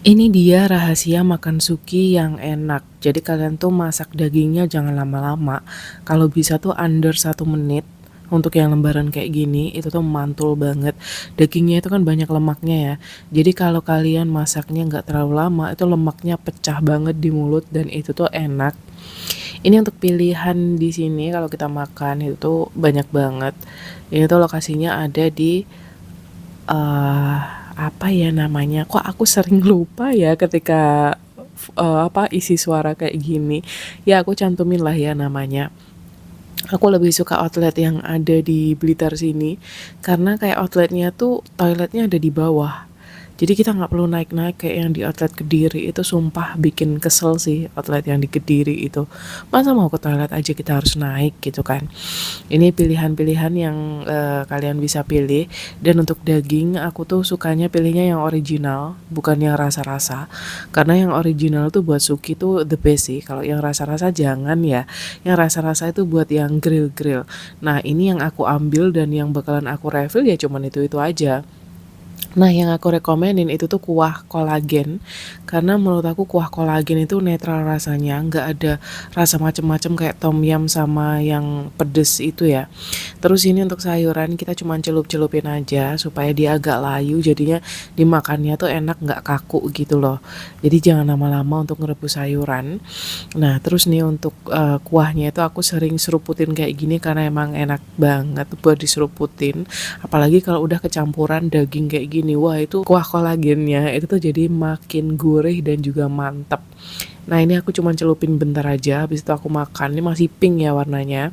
Ini dia rahasia makan suki yang enak. Jadi kalian tuh masak dagingnya jangan lama-lama. Kalau bisa tuh under 1 menit. Untuk yang lembaran kayak gini, itu tuh mantul banget. Dagingnya itu kan banyak lemaknya ya. Jadi kalau kalian masaknya nggak terlalu lama, itu lemaknya pecah banget di mulut dan itu tuh enak. Ini untuk pilihan di sini kalau kita makan itu tuh banyak banget. Ini tuh lokasinya ada di apa ya namanya, kok aku sering lupa ya ketika, isi suara kayak gini. Ya aku cantumin lah ya namanya. Aku lebih suka outlet yang ada di Blitar sini, karena kayak outletnya tuh toiletnya ada di bawah. Jadi kita nggak perlu naik-naik kayak yang di outlet Kediri, itu sumpah bikin kesel sih outlet yang di Kediri itu. Masa mau ke toilet aja kita harus naik gitu kan. Ini pilihan-pilihan yang, kalian bisa pilih. Dan untuk daging aku tuh sukanya pilihnya yang original, bukan yang rasa-rasa. Karena yang original tuh buat suki tuh the best sih, kalau yang rasa-rasa jangan ya. Yang rasa-rasa itu buat yang grill-grill. Nah ini yang aku ambil dan yang bakalan aku refill ya cuman itu-itu aja. Nah, yang aku rekomenin itu tuh kuah kolagen, karena menurut aku kuah kolagen itu netral rasanya, nggak ada rasa macem-macem kayak tom yum sama yang pedes itu ya. Terus ini untuk sayuran kita cuma celup-celupin aja supaya dia agak layu, jadinya dimakannya tuh enak nggak kaku gitu loh. Jadi jangan lama-lama untuk ngerebus sayuran. Nah, terus nih untuk, kuahnya itu aku sering seruputin kayak gini karena emang enak banget buat diseruputin. Apalagi kalau udah kecampuran daging kayak gini, wah itu kuah kolagennya itu tuh jadi makin gurih dan juga mantap. Nah, ini aku cuman celupin bentar aja, habis itu aku makan. Ini masih pink ya warnanya.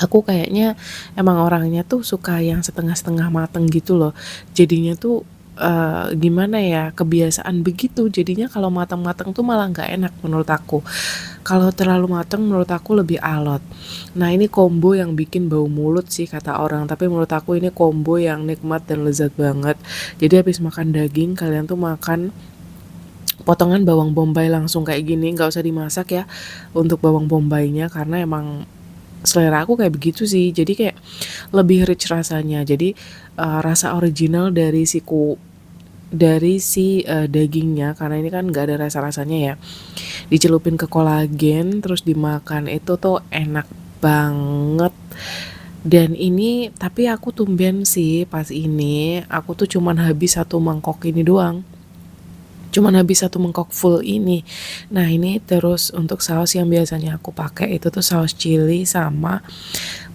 Aku kayaknya emang orangnya tuh suka yang setengah-setengah mateng gitu loh. Jadinya tuh, gimana ya, kebiasaan begitu. Jadinya kalau matang-matang tuh malah nggak enak menurut aku. Kalau terlalu matang menurut aku lebih alot. Nah ini combo yang bikin bau mulut sih kata orang. Tapi menurut aku ini combo yang nikmat dan lezat banget. Jadi habis makan daging kalian tuh makan potongan bawang bombay langsung kayak gini. Nggak usah dimasak ya untuk bawang bombaynya. Karena emang selera aku kayak begitu sih. Jadi kayak lebih rich rasanya. Jadi rasa original dari si dagingnya, karena ini kan nggak ada rasa-rasanya ya, dicelupin ke kolagen terus dimakan itu tuh enak banget. Dan ini tapi aku tumben sih pas ini aku tuh cuman habis 1 mangkok ini doang, cuman habis 1 mangkok full ini. Nah ini terus untuk saus yang biasanya aku pakai itu tuh saus chili sama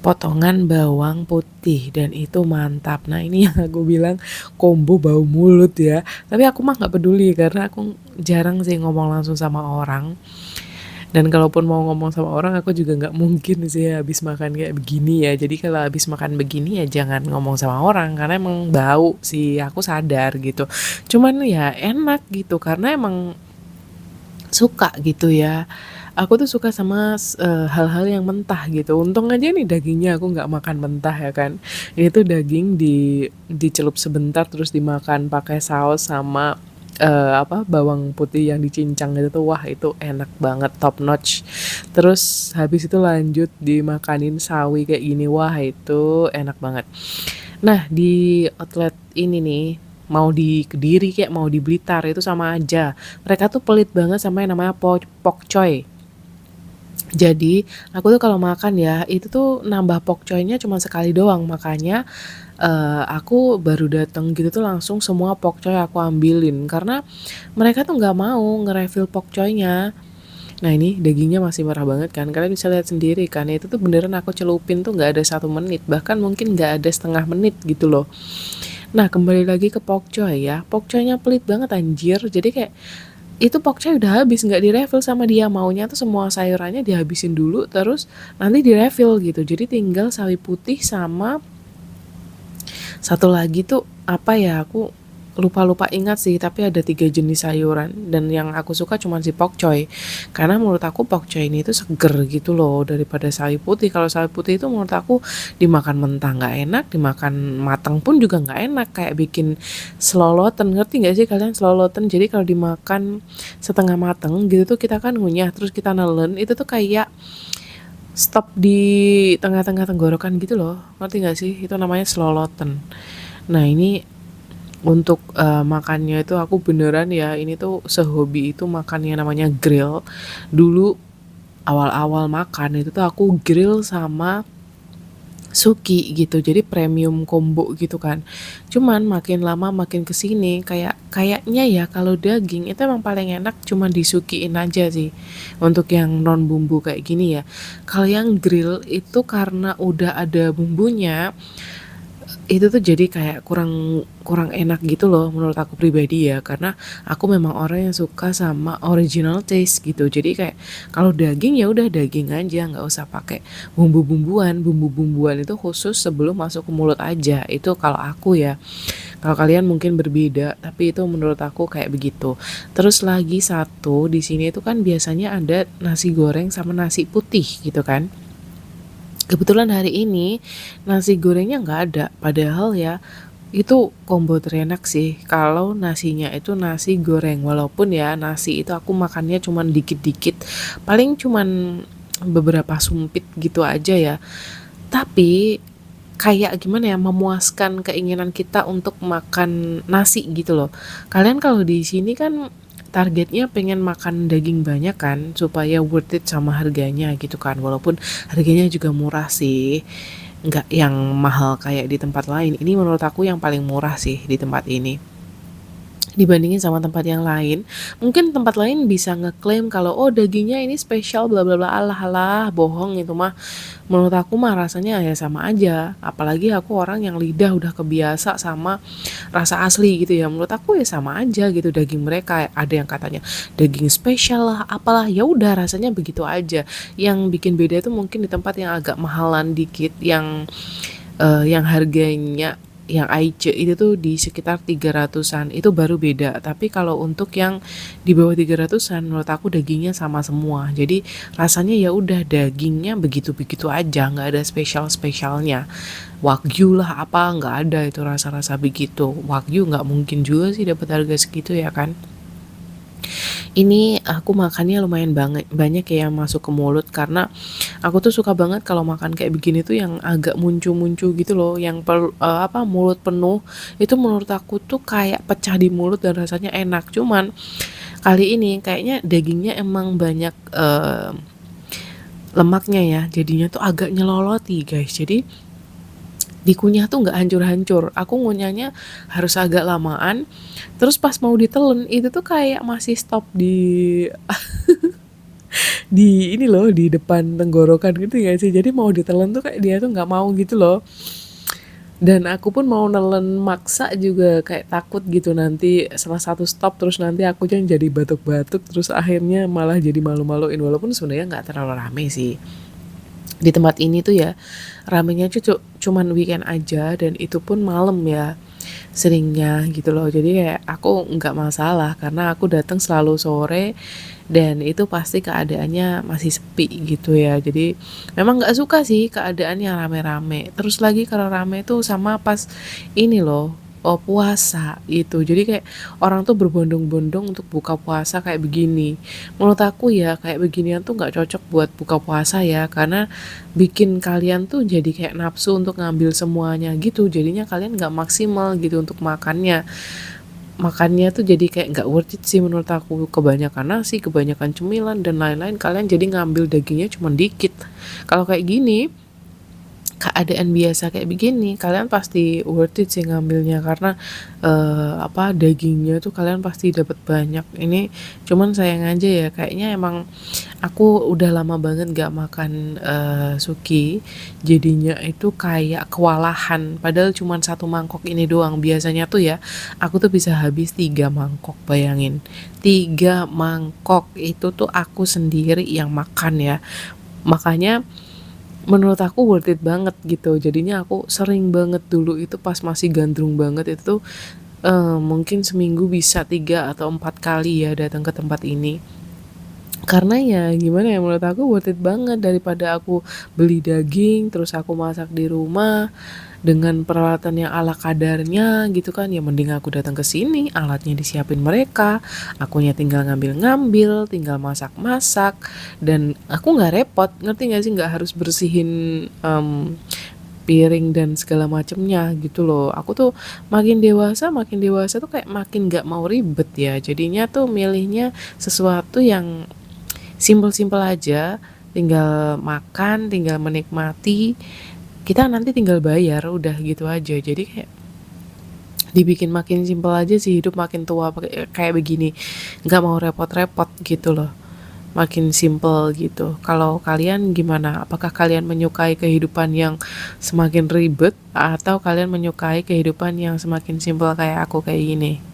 potongan bawang putih dan itu mantap. Nah ini yang aku bilang combo bau mulut ya. Tapi aku mah nggak peduli karena aku jarang sih ngomong langsung sama orang. Dan kalaupun mau ngomong sama orang aku juga nggak mungkin sih habis makan kayak begini ya. Jadi kalau habis makan begini ya jangan ngomong sama orang karena emang bau sih, aku sadar gitu. Cuman ya enak gitu karena emang suka gitu ya. Aku tuh suka sama hal-hal yang mentah gitu. Untung aja nih dagingnya aku nggak makan mentah ya kan. Ini tuh daging dicelup sebentar terus dimakan pakai saus sama bawang putih yang dicincang itu tuh wah itu enak banget top notch. Terus habis itu lanjut dimakanin sawi kayak gini wah itu enak banget. Nah, di outlet ini nih, mau di Kediri kayak mau di Blitar itu sama aja. Mereka tuh pelit banget sama yang namanya pokcoy. Jadi, aku tuh kalau makan ya, itu tuh nambah pokcoynya cuma sekali doang. Makanya aku baru dateng gitu tuh langsung semua pokcoy aku ambilin karena mereka tuh nggak mau nge-refill pokcoynya. Nah ini dagingnya masih merah banget kan, kalian bisa lihat sendiri kan, itu tuh beneran aku celupin tuh nggak ada 1 menit, bahkan mungkin nggak ada setengah menit gitu loh. Nah kembali lagi ke pokcoy ya, pokcoynya pelit banget anjir, jadi kayak itu pokcoy udah habis nggak direfill sama dia, maunya tuh semua sayurannya dihabisin dulu terus nanti direfill gitu, jadi tinggal sawi putih sama satu lagi tuh apa ya, aku lupa-lupa ingat sih, tapi ada 3 jenis sayuran dan yang aku suka cuma si pokcoy. Karena menurut aku pokcoy ini tuh seger gitu loh daripada sawi putih. Kalau sawi putih itu menurut aku dimakan mentah nggak enak, dimakan matang pun juga nggak enak, kayak bikin seloloten. Ngerti nggak sih kalian seloloten? Jadi kalau dimakan setengah matang gitu tuh kita kan ngunyah terus kita nelen, itu tuh kayak stop di tengah-tengah tenggorokan gitu loh. Ngerti nggak sih? Itu namanya seloloten. Nah ini Untuk, makannya itu aku beneran ya, ini tuh sehobi itu makan yang namanya grill. Dulu awal-awal makan itu tuh aku grill sama suki gitu, jadi premium combo gitu kan. Cuman makin lama makin ke sini kayaknya ya kalau daging itu emang paling enak cuman disukiin aja sih, untuk yang non bumbu kayak gini ya. Kalau yang grill itu karena udah ada bumbunya, itu tuh jadi kayak kurang kurang enak gitu loh menurut aku pribadi ya, karena aku memang orang yang suka sama original taste gitu. Jadi kayak kalau daging ya udah daging aja, nggak usah pakai bumbu-bumbuan. Bumbu-bumbuan itu khusus sebelum masuk ke mulut aja. Itu kalau aku ya. Kalau kalian mungkin berbeda, tapi itu menurut aku kayak begitu. Terus lagi satu di sini itu kan biasanya ada nasi goreng sama nasi putih gitu kan. Kebetulan hari ini nasi gorengnya nggak ada, padahal ya itu combo terenak sih kalau nasinya itu nasi goreng. Walaupun ya nasi itu aku makannya cuman dikit-dikit, paling cuman beberapa sumpit gitu aja ya. Tapi kayak gimana ya, memuaskan keinginan kita untuk makan nasi gitu loh. Kalian kalau di sini kan targetnya pengen makan daging banyak kan, supaya worth it sama harganya gitu kan. Walaupun harganya juga murah sih, nggak yang mahal kayak di tempat lain. Ini menurut aku yang paling murah sih di tempat ini dibandingin sama tempat yang lain. Mungkin tempat lain bisa ngeklaim kalau oh dagingnya ini spesial bla bla bla, alah alah bohong itu mah. Menurut aku mah rasanya ya sama aja. Apalagi aku orang yang lidah udah kebiasa sama rasa asli gitu ya. Menurut aku ya sama aja gitu daging mereka. Ada yang katanya daging spesial lah, apalah, ya udah rasanya begitu aja. Yang bikin beda itu mungkin di tempat yang agak mahalan dikit, yang harganya yang Aice itu tuh di sekitar 300-an, itu baru beda. Tapi kalau untuk yang di bawah 300-an menurut aku dagingnya sama semua. Jadi rasanya ya udah dagingnya begitu-begitu aja, nggak ada spesial-spesialnya. Wagyu lah apa nggak ada itu rasa-rasa begitu. Wagyu nggak mungkin juga sih dapat harga segitu ya kan. Ini aku makannya lumayan banget banyak ya yang masuk ke mulut, karena aku tuh suka banget kalau makan kayak begini tuh yang agak muncu-muncu gitu loh, yang mulut penuh. Itu menurut aku tuh kayak pecah di mulut dan rasanya enak. Cuman kali ini kayaknya dagingnya emang banyak lemaknya ya, jadinya tuh agak nyeloloti guys. Jadi dikunyah tuh nggak hancur-hancur. Aku ngunyahnya harus agak lamaan. Terus pas mau ditelen itu tuh kayak masih stop di ini loh, di depan tenggorokan gitu ya sih. Jadi mau ditelan tuh kayak dia tuh nggak mau gitu loh. Dan aku pun mau nelen maksa juga kayak takut gitu nanti salah satu stop terus nanti aku yang jadi batuk-batuk terus akhirnya malah jadi malu-maluin, walaupun sebenarnya nggak terlalu rame sih di tempat ini tuh ya. Ramenya cuman weekend aja dan itu pun malam ya seringnya gitu loh. Jadi kayak aku nggak masalah karena aku datang selalu sore dan itu pasti keadaannya masih sepi gitu ya. Jadi memang nggak suka sih keadaannya rame-rame. Terus lagi kalau rame tuh sama pas ini loh, oh puasa itu. Jadi kayak orang tuh berbondong-bondong untuk buka puasa kayak begini. Menurut aku ya kayak beginian tuh nggak cocok buat buka puasa ya, karena bikin kalian tuh jadi kayak nafsu untuk ngambil semuanya gitu. Jadinya kalian nggak maksimal gitu untuk makannya. Makannya tuh jadi kayak nggak worth it sih menurut aku. Kebanyakan nasi, kebanyakan cemilan dan lain-lain, kalian jadi ngambil dagingnya cuma dikit. Kalau kayak gini keadaan biasa kayak begini kalian pasti worth it sih ngambilnya, karena dagingnya tuh kalian pasti dapat banyak. Ini cuman sayang aja ya kayaknya emang aku udah lama banget gak makan suki, jadinya itu kayak kewalahan padahal cuman satu mangkok ini doang. Biasanya tuh ya aku tuh bisa habis 3 mangkok, bayangin 3 mangkok itu tuh aku sendiri yang makan ya. Makanya menurut aku worth it banget gitu. Jadinya aku sering banget dulu itu pas masih gandrung banget itu mungkin seminggu bisa 3 atau 4 kali ya datang ke tempat ini. Karena ya gimana ya, menurut aku worth it banget daripada aku beli daging terus aku masak di rumah dengan peralatan yang ala kadarnya gitu kan. Ya mending aku datang ke sini, alatnya disiapin mereka, akunya tinggal ngambil-ngambil, tinggal masak-masak dan aku nggak repot, ngerti nggak sih, nggak harus bersihin piring dan segala macemnya gitu loh. Aku tuh makin dewasa tuh kayak makin nggak mau ribet ya. Jadinya tuh milihnya sesuatu yang simpel-simpel aja, tinggal makan, tinggal menikmati, kita nanti tinggal bayar, udah gitu aja. Jadi kayak dibikin makin simpel aja sih hidup makin tua kayak begini. Nggak mau repot-repot gitu loh. Makin simpel gitu. Kalau kalian gimana? Apakah kalian menyukai kehidupan yang semakin ribet atau kalian menyukai kehidupan yang semakin simpel kayak aku kayak gini?